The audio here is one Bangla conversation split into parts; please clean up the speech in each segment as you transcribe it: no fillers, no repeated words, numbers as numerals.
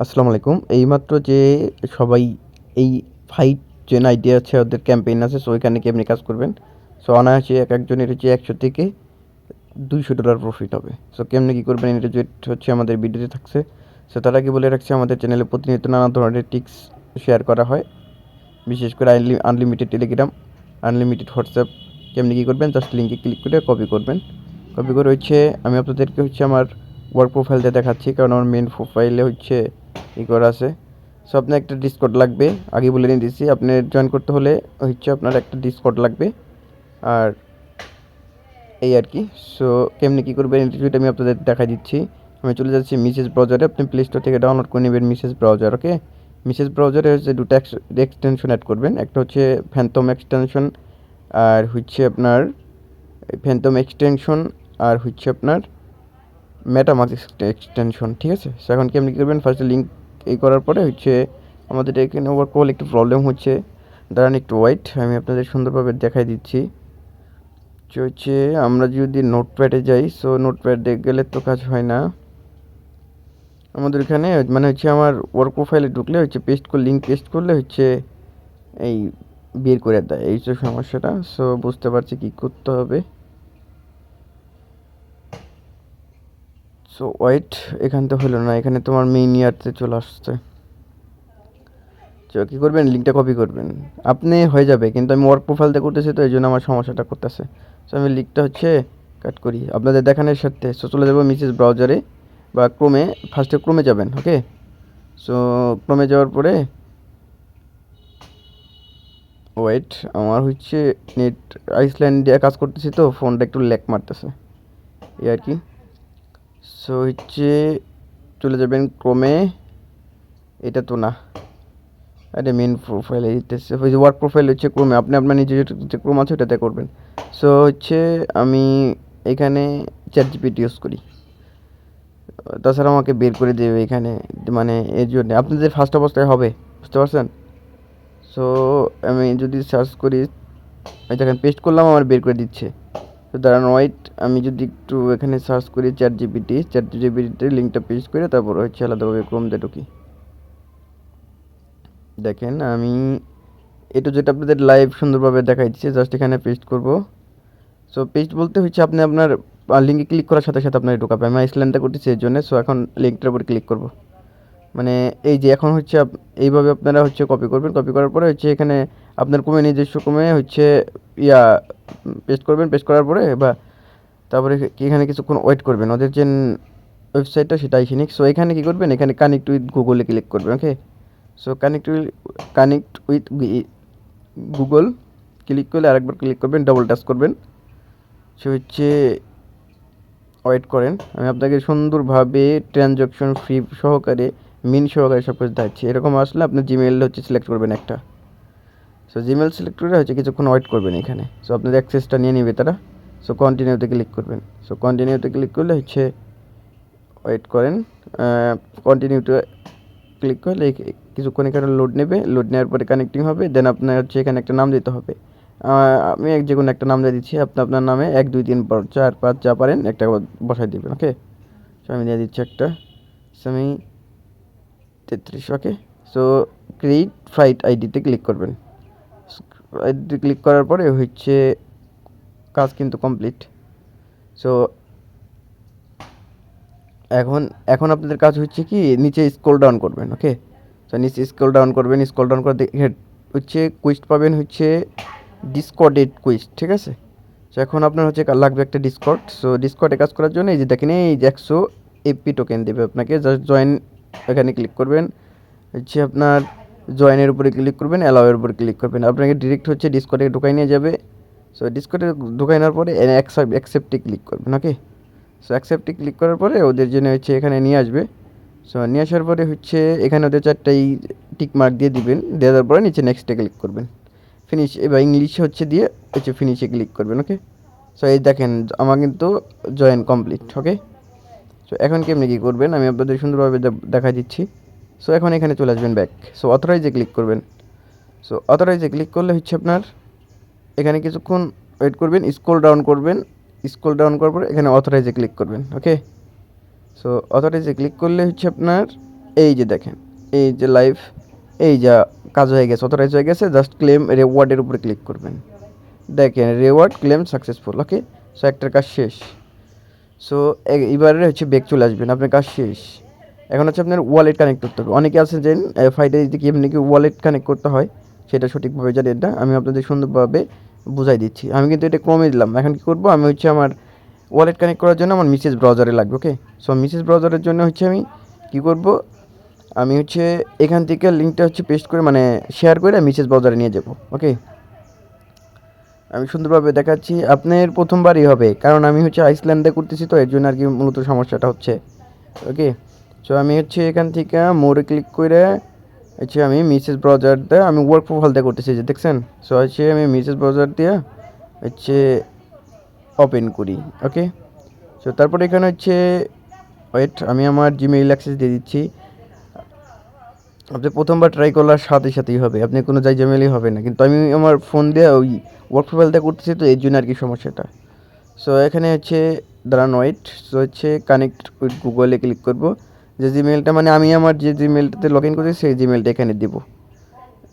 আসসালামু আলাইকুম। এইমাত্র যে সবাই এই ফাইট জেন আইডিয়া আছে ওদের ক্যাম্পেইন আছে, সো ওইখানে কি আপনি কাজ করবেন। সো অনায়াসে এক একজনের হচ্ছে 100 থেকে $200 প্রফিট হবে। সো কেমনে কী করবেন এটা হচ্ছে আমাদের ভিডিওতে থাকছে। সো তার আগে বলে রাখছি, আমাদের চ্যানেলে প্রতিনিয়ত নানা ধরনের টিক্স শেয়ার করা হয়, বিশেষ করে আনলিমিটেড টেলিগ্রাম, আনলিমিটেড হোয়াটসঅ্যাপ। কেমনি কী করবেন, জাস্ট লিঙ্কে ক্লিক করে কপি করবেন। কপি করে হচ্ছে আমি আপনাদেরকে হচ্ছে আমার ওয়ার্ক প্রোফাইলটা দেখাচ্ছি, কারণ আমার মেন প্রোফাইলে হচ্ছে ই করা আছে। সো আপনার একটা ডিসকর্ড লাগবে, আগে বলে নিয়ে দিচ্ছি। আপনি জয়েন করতে হলে হচ্ছে আপনার একটা ডিসকর্ড লাগবে, আর এই আর কি। সো কেমনি কী করবেন এটা আমি আপনাদের দেখা দিচ্ছি। আমি চলে যাচ্ছি মিসেস ব্রাউজারে। আপনি প্লে স্টোর থেকে ডাউনলোড করে নেবেন মিসেস ব্রাউজার। ওকে, মিসেস ব্রাউজারে হচ্ছে দুটো এক্সটেনশন অ্যাড করবেন। একটা হচ্ছে ফ্যান্টম এক্সটেনশন, আর হচ্ছে আপনার ফ্যান্টম এক্সটেনশন, আর হচ্ছে আপনার মেটামাস্ক এক্সটেনশন। ঠিক আছে, সো এখন কি আপনি কী করবেন, ফার্স্টে লিঙ্ক এই করার পরে হচ্ছে আমাদের এখানে ওভারঅল একটু প্রবলেম হচ্ছে, দাঁড়ান একটু ওয়েট, আমি আপনাদের সুন্দরভাবে দেখাই দিচ্ছি। হচ্ছে আমরা যদি নোটপ্যাডে যাই, সো নোটপ্যাডে গেলে তো কাজ হয় না আমাদের এখানে। মানে হচ্ছে আমার ওয়ার্ক প্রোফাইলে ঢুকলে হচ্ছে লিঙ্ক পেস্ট করলে হচ্ছে এই বের করে দেয়, এই তো সমস্যাটা। সো বুঝতে পারছি কী করতে হবে। সো ওয়েট, এখান তো হলো না, এখানে তোমার মেইন ইয়ারতে চলে আসছে। কী করবেন, লিঙ্কটা কপি করবেন, আপনি হয়ে যাবে, কিন্তু আমি ওয়ার্ক প্রোফাইলটা করতেছি তো এই জন্য আমার সমস্যাটা করতেছে। সো আমি লিঙ্কটা হচ্ছে কাট করি আপনাদের দেখানোর সাথে। সো চলে যাবো মিসেস ব্রাউজারে বা ক্রোমে, ফার্স্টে ক্রোমে যাবেন। ওকে, সো ক্রোমে যাওয়ার পরে ওয়েট, আমার হচ্ছে নেট আইসল্যান্ড দিয়ে কাজ করতেছি তো ফোনটা একটু ল্যাগ মারতেছে এই আর কি। সো হচ্ছে চলে যাবেন ক্রোমে, এটা তো না, আরে মেন প্রোফাইলে দিতেছে, ওই যে ওয়ার্ক প্রোফাইল হচ্ছে ক্রোমে, আপনি আপনার নিজের যে ক্রোম আছে ওটাতে করবেন। সো হচ্ছে আমি এখানে চ্যাট জিপিটি ইউজ করি, তাছাড়া আমাকে বের করে দেবে এখানে, মানে এর জন্য আপনাদের ফার্স্ট অবস্থায় হবে, বুঝতে পারছেন। সো আমি যদি সার্চ করি, এই দেখেন পেস্ট করলাম, আমার বের করে দিচ্ছে। তো দাঁড়ান ওয়াইট, আমি যদি একটু এখানে সার্চ করি চ্যাট জিপিটিতে লিঙ্কটা পেস্ট করে তারপর হচ্ছে আলাদাভাবে ক্রোমতে ঢুকি। দেখেন আমি এটা যেটা আপনাদের লাইভ সুন্দরভাবে দেখাই দিচ্ছে, জাস্ট এখানে পেস্ট করব। সো পেস্ট বলতে হচ্ছে আপনি আপনার লিঙ্কে ক্লিক করার সাথে সাথে আপনার ঢোকাবে। আমি আইসল্যান্ডটা করতেছি এর জন্য। সো এখন লিঙ্কটার উপর ক্লিক করব, মানে এই যে এখন হচ্ছে এইভাবে আপনারা হচ্ছে কপি করবেন। কপি করার পরে হচ্ছে এখানে আপনার কমে নিজস্ব কমে হচ্ছে ইয়া পেস্ট করবেন। পেস্ট করার পরে বা তারপরে এখানে কিছুক্ষণ ওয়েট করবেন, ওদের যে ওয়েবসাইটটা সেটা আইসিনিক। সো এখানে কী করবেন, এখানে কানেক্ট উইথ গুগলে ক্লিক করবেন। Okay, so connect with Google click করলে আরেকবার ক্লিক করবেন, ডবল টাচ করবেন। সে হচ্ছে ওয়েট করেন, আমি আপনাকে সুন্দরভাবে ট্রানজ্যাকশন ফ্রি সহকারে মিন সহকারে সব কিছু দেখাচ্ছি। এরকম আসলে আপনি জিমেল হচ্ছে সিলেক্ট করবেন একটা। সো জিমেল সিলেক্ট করে হচ্ছে কিছুক্ষণ ওয়েট করবেন এখানে। সো আপনাদের অ্যাক্সেসটা নিয়ে নেবে তারা। সো কন্টিনিউতে ক্লিক করবেন। সো কন্টিনিউতে ক্লিক করলে হচ্ছে ওয়েট করেন, কন্টিনিউতে ক্লিক করলে কিছুক্ষণ এখানে লোড নেবে। লোড নেওয়ার পরে কানেক্টিং হবে, দেন আপনার হচ্ছে এখানে একটা নাম দিতে হবে। আমি যে কোনো একটা নাম দিয়ে দিচ্ছি, আপনি আপনার নামে 1 2 3 4 5 যা পারেন একটা বসাই দেবেন। ওকে, সো আমি দিয়ে দিচ্ছি একটা, সো আমি 33। ওকে, সো ক্রিয়েট ফ্লাইট আইডিতে ক্লিক করবেন। আইডিতে ক্লিক করার পরে হচ্ছে কাজ কিন্তু কমপ্লিট। সো এখন এখন আপনাদের কাজ হচ্ছে কি, নিচে স্ক্রল ডাউন করবেন। ওকে, তো নিচে স্ক্রল ডাউন করবেন, স্ক্রল ডাউন করে হচ্ছে কুইস্ট পাবেন হচ্ছে ডিসকর্ডেড কুইস্ট। ঠিক আছে, সো এখন আপনার হচ্ছে লাগবে একটা ডিসকর্ড। সো ডিসকর্ডে কাজ করার জন্য এই যে দেখেন এই যে 100 এপি টোকেন দেবে আপনাকে। জাস্ট জয়েন এখানে ক্লিক করবেন, হচ্ছে আপনার জয়েনের উপরে ক্লিক করবেন, অ্যালাউয়ের উপরে ক্লিক করবেন, আপনাকে ডিরেক্ট হচ্ছে ডিসকর্ডে ঢুকাই নিয়ে যাবে। সো ডিসকর্ডে ঢুকাই নেওয়ার পরে অ্যাকসেপ্টে ক্লিক করবেন। ওকে, সো অ্যাকসেপ্টে ক্লিক করার পরে ওদের জন্য হচ্ছে এখানে নিয়ে আসবে। সো নিয়ে আসার পরে হচ্ছে এখানে ওদের 4টাই টিক মার্ক দিয়ে দিবেন, দেওয়ার পরে নিচে নেক্সটে ক্লিক করবেন, ফিনিশ। এবার ইংলিশে হচ্ছে দিয়ে হচ্ছে ফিনিশে ক্লিক করবেন। ওকে, সো এই দেখেন আমার কিন্তু জয়েন কমপ্লিট। ওকে, সো এখন কেমনি কী করবেন আমি আপনাদের সুন্দরভাবে দেখা দিচ্ছি। সো এখন এখানে চলে আসবেন ব্যাক। সো অথরাইজে ক্লিক করবেন। সো অথরাইজে ক্লিক করলে হচ্ছে আপনার এখানে কিছুক্ষণ ওয়েট করবেন, স্ক্রল ডাউন করবেন। স্ক্রল ডাউন করার পর এখানে অথরাইজে ক্লিক করবেন। ওকে, সো অথরাইজে ক্লিক করলে হচ্ছে আপনার এই যে দেখেন, এই যে লাইভ, এই যা কাজ হয়ে গেছে, অথরাইজ হয়ে গেছে। জাস্ট ক্লেম রেওয়ার্ডের উপরে ক্লিক করবেন। দেখেন রেওয়ার্ড ক্লেম সাকসেসফুল। ওকে, সো একটার কাজ শেষ। সো এবারে হচ্ছে ব্যাক চলে আসবেন, আপনার কাজ শেষ। এখন হচ্ছে আপনার ওয়ালেট কানেক্ট করতে হবে। অনেকে আছে যে ফাইডে কি এমনি কি ওয়ালেট কানেক্ট করতে হয়, সেটা সঠিকভাবে জানেন না। আমি আপনাদের সুন্দরভাবে বুঝাই দিচ্ছি। আমি কিন্তু এটা কমে দিলাম। এখন কী করবো, আমি হচ্ছে আমার ওয়ালেট কানেক্ট করার জন্য আমার মিসেস ব্রাউজারে লাগবে। ওকে, সো মিসেস ব্রাউজারের জন্য হচ্ছে আমি কী করব, আমি হচ্ছে এখান থেকে লিঙ্কটা হচ্ছে পেস্ট করে মানে শেয়ার করে মিসেস ব্রাউজারে নিয়ে যাব। ওকে, আমি সুন্দরভাবে দেখাচ্ছি। আপনার প্রথমবারই হবে, কারণ আমি হচ্ছে আইসল্যান্ডে করতেছি, তো এর জন্য আর কি মূলত সমস্যাটা হচ্ছে। ওকে, সো আমি হচ্ছে এখান থেকে মোড়ে ক্লিক করে হচ্ছে আমি মিসেস ব্রাউজার দিয়ে আমি ওয়ার্ক প্রোফাইল দিয়ে করতেছি, যে দেখছেন। সো হচ্ছে আমি মিসেস ব্রাউজার দিয়ে হচ্ছে ওপেন করি। ওকে, সো তারপরে এখানে হচ্ছে ওয়েট, আমি আমার জিমেইল অ্যাক্সেস দিয়ে দিচ্ছি। আপনি প্রথমবার ট্রাই করলার সাথে সাথেই হবে, আপনি কোনো যাই জিমেইলই হবে না, কিন্তু আমি আমার ফোন দিয়ে ওই ওয়ার্ক প্রোফাইল দিয়ে করতেছি, তো এর জন্য আর কি সমস্যাটা। সো এখানে হচ্ছে দাঁড়ান ওয়েট, সো হচ্ছে কানেক্ট উইথ গুগলে ক্লিক করব। যে জিমেলটা মানে আমি আমার যে জিমেলটাতে লগ ইন করেছি সেই জিমেলটা এখানে দেবো।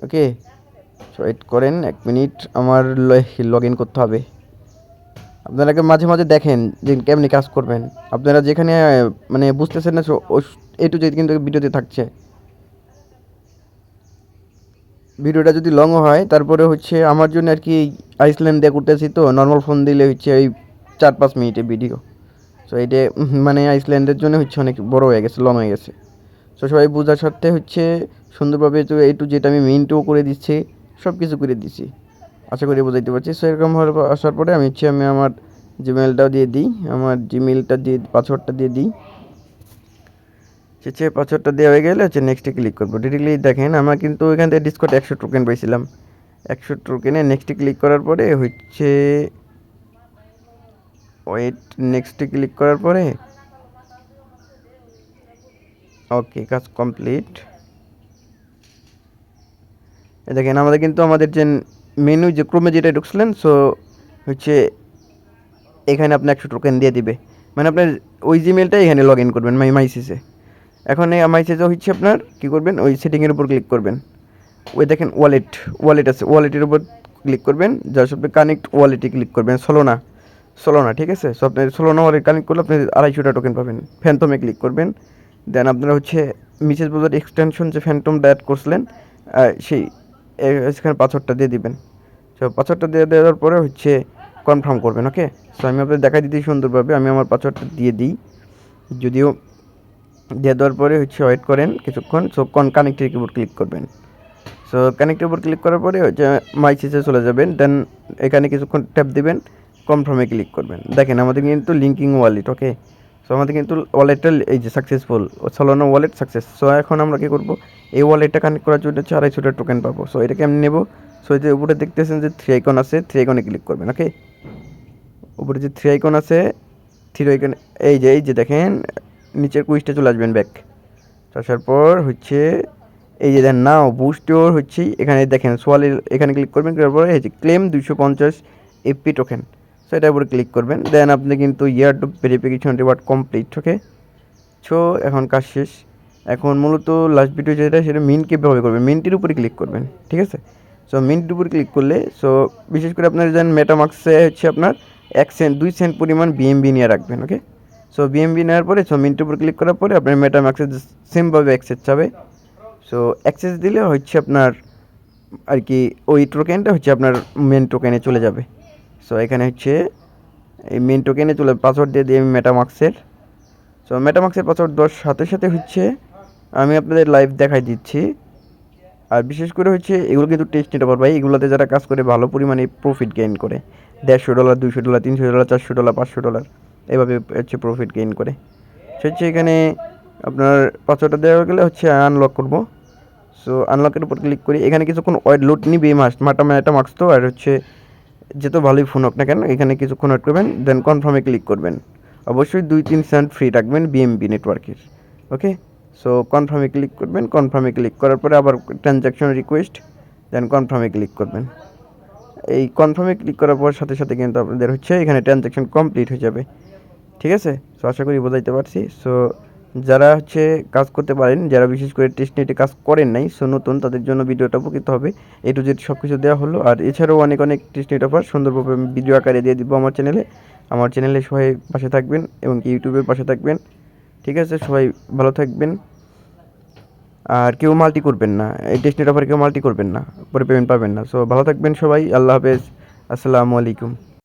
ওকে, সো ওয়েট করেন 1 মিনিট, আমার লগ ইন করতে হবে। আপনারাকে মাঝে মাঝে দেখেন যে কেমনি কাজ করবেন। আপনারা যেখানে মানে বুঝতেছেন না, এ টু জেড কিন্তু ভিডিওতে থাকছে। ভিডিওটা যদি লং হয় তারপরে হচ্ছে আমার জন্য আর কি আইসল্যান্ড দিয়ে করতেছি, তো নর্মাল ফোন দিলে হচ্ছে ওই 4-5 মিনিটের ভিডিও। সো এটা মানে আইসল্যান্ডের জন্য হচ্ছে অনেক বড় হয়ে গেছে, লং হয়ে গেছে। সো সবাই বোঝার সাথে হচ্ছে সুন্দরভাবে তো এই টু যেটা আমি মেইনটাও করে দিচ্ছি, সব কিছু করে দিচ্ছি, আশা করি বোঝাইতে পারছি। সো এরকম আসার পরে আমি হচ্ছে আমি আমার জিমেলটাও দিয়ে দিই, আমার জিমেলটা দিয়ে পাসওয়ার্ডটা দিয়ে দিই। হচ্ছে পাসওয়ার্ডটা দেওয়া হয়ে গেলে হচ্ছে নেক্সটে ক্লিক করবো। ডিরেক্টলি দেখেন আমার কিন্তু এখান থেকে ডিসকর্ড 100 টোকেন পাইছিলাম। 100 টোকেনে নেক্সটে ক্লিক করার পরে হচ্ছে ওয়েট, নেক্সটে ক্লিক করার পরে ওকে, কাজ কমপ্লিট। দেখেন আমাদের কিন্তু আমাদের যে মেনু যে ক্রমে যেটা ঢুকছিলেন, সো হচ্ছে এখানে আপনি 100 টোকেন দিয়ে দিবে, মানে আপনার ওই জিমেলটাই এখানে লগ ইন করবেন মাইসিসে। এখন এই মাইসিসে হচ্ছে আপনার কী করবেন, ওই সেটিংয়ের উপর ক্লিক করবেন। ওই দেখেন ওয়ালেট আছে, ওয়ালেটের উপর ক্লিক করবেন। জাস্ট আপনি কানেক্ট ওয়ালেটে ক্লিক করবেন, সোলোনা ঠিক আছে। সো আপনি সোলোনা ওয়ালেট কানেক্ট করলে আপনি 250টা টোকেন পাবেন। ফ্যান্টমে ক্লিক করবেন, দেন আপনারা হচ্ছে মিসেস ব্রাউজার এক্সটেনশন যে ফ্যান্টমটা অ্যাড করছিলেন সেই এখানে পাসওয়ার্ডটা দিয়ে দিবেন। সো পাসওয়ার্ডটা দিয়ে দেওয়ার পরে হচ্ছে কনফার্ম করবেন। ওকে, সো আমি আপনাদের দেখাই দিতেই সুন্দরভাবে আমি আমার পাসওয়ার্ডটা দিয়ে দিই, যদিও দিয়ে দেওয়ার পরে হচ্ছে ওয়েট করেন কিছুক্ষণ। সো কানেক্টের উপর ক্লিক করবেন। সো কানেক্টের উপর ক্লিক করার পরে হচ্ছে মাইসিসে চলে যাবেন, দেন এখানে কিছুক্ষণ ট্যাপ দিবেন, কনফার্মে ক্লিক করবেন। দেখেন আমাদের কিন্তু লিঙ্কিং ওয়ালেট। ওকে, সো আমাদের কিন্তু ওয়ালেটটা এই যে সাকসেসফুল, সোলোনা ওয়ালেট সাকসেস। সো এখন আমরা কী করবো, এই ওয়ালেটটা কানেক্ট করার জন্য হচ্ছে 250টা টোকেন পাবো। সো এটাকে আমি নেবো। সো এই যে উপরে দেখতেছেন যে 3 আইকন আছে, 3 আইকনে ক্লিক করবেন। ওকে, উপরে যে 3 আইকন আছে, 3 আইকন এই যে দেখেন নিচের কুইজটা চলে আসবেন ব্যাক। আসার পর হচ্ছে এই যে দেন নাও বুস্ট ইউর হচ্ছে এখানে দেখেন সোয়ালের এখানে ক্লিক করবেন, করার পরে এই যে ক্লেম 250 এফপি টোকেন। সো এটার উপরে ক্লিক করবেন, দেন আপনি কিন্তু ইয়ার টু ভেরিফিকেশন রিওয়ার্ড কমপ্লিট। ওকে, সো এখন কাজ শেষ। এখন মূলত লাস্ট ভিডিও যেটা সেটা মিন কীভাবে করবেন, মিনটির উপরে ক্লিক করবেন। ঠিক আছে, সো মিনটির উপরে ক্লিক করলে সো বিশেষ করে আপনার যেন মেটামার্কসে হচ্ছে আপনার 1 সেন্ট 2 সেন্ট পরিমাণ বিএমবি নিয়ে রাখবেন। ওকে, সো বিএমবি নেওয়ার পরে সো মিনটির উপর ক্লিক করার পরে আপনার মেটামার্কসে সেমভাবে অ্যাক্সেস চাবে। সো অ্যাক্সেস দিলে হচ্ছে আপনার আর কি ওই টোকেনটা হচ্ছে আপনার মেন টোকেনে চলে যাবে। সো এখানে হচ্ছে এই মেন টোকেনে চলে পাসওয়ার্ড দিয়ে দিই আমি মেটামার্কসের। সো মেটামার্কসের পাসওয়ার্ড দেওয়ার সাথে সাথে হচ্ছে আমি আপনাদের লাইভ দেখাই দিচ্ছি। আর বিশেষ করে হচ্ছে এগুলো কিন্তু টেস্ট নিতে পারবো, এগুলোতে যারা কাজ করে ভালো পরিমাণে প্রফিট গেইন করে, $150, $200, $300, $400, $500 এভাবে হচ্ছে প্রফিট গেইন করে। সে হচ্ছে এখানে আপনার পাসওয়ার্ডটা দেওয়া গেলে হচ্ছে আনলক করবো। সো আনলকের উপর ক্লিক করি, এখানে কিছুক্ষণ ওয়েট লোড নিবে মেটামার্কস তো, আর হচ্ছে যেহেতু ভালোই ফোন হোক না কেন এখানে কিছুক্ষণ ওয়েট করবেন, দেন কনফার্মে ক্লিক করবেন। অবশ্যই 2-3 সেন্ট ফ্রি রাখবেন বিএমবি নেটওয়ার্কের। ওকে, সো কনফার্মে ক্লিক করবেন, কনফার্মে ক্লিক করার পরে আবার ট্রানজ্যাকশন রিকোয়েস্ট, দেন কনফার্মে ক্লিক করবেন। এই কনফার্মে ক্লিক করার পর সাথে সাথে কিন্তু আপনাদের হচ্ছে এখানে ট্রানজ্যাকশন কমপ্লিট হয়ে যাবে। ঠিক আছে, সো আশা করি বোঝাইতে পারছি। সো যারা হচ্ছে কাজ করতে পারেন, যারা বিশেষ করে টেস্টনেটে কাজ করেন নাই, সো নতুন তাদের জন্য ভিডিওটা উপকৃত হবে। এ টু জেড সব কিছু দেওয়া হলো। আর এছাড়াও অনেক অনেক টেস্টনেট অফার সুন্দরভাবে আমি ভিডিও আকারে দিয়ে দিব আমার চ্যানেলে। আমার চ্যানেলে সবাই পাশে থাকবেন এবং ইউটিউবের পাশে থাকবেন। ঠিক আছে, সবাই ভালো থাকবেন। আর কেউ মাল্টি করবেন না, এই টেস্টনেট অফারে কেউ মাল্টি করবেন না, পরে পেমেন্ট পাবেন না। সো ভালো থাকবেন সবাই, আল্লাহ হাফেজ, আসসালামু আলাইকুম।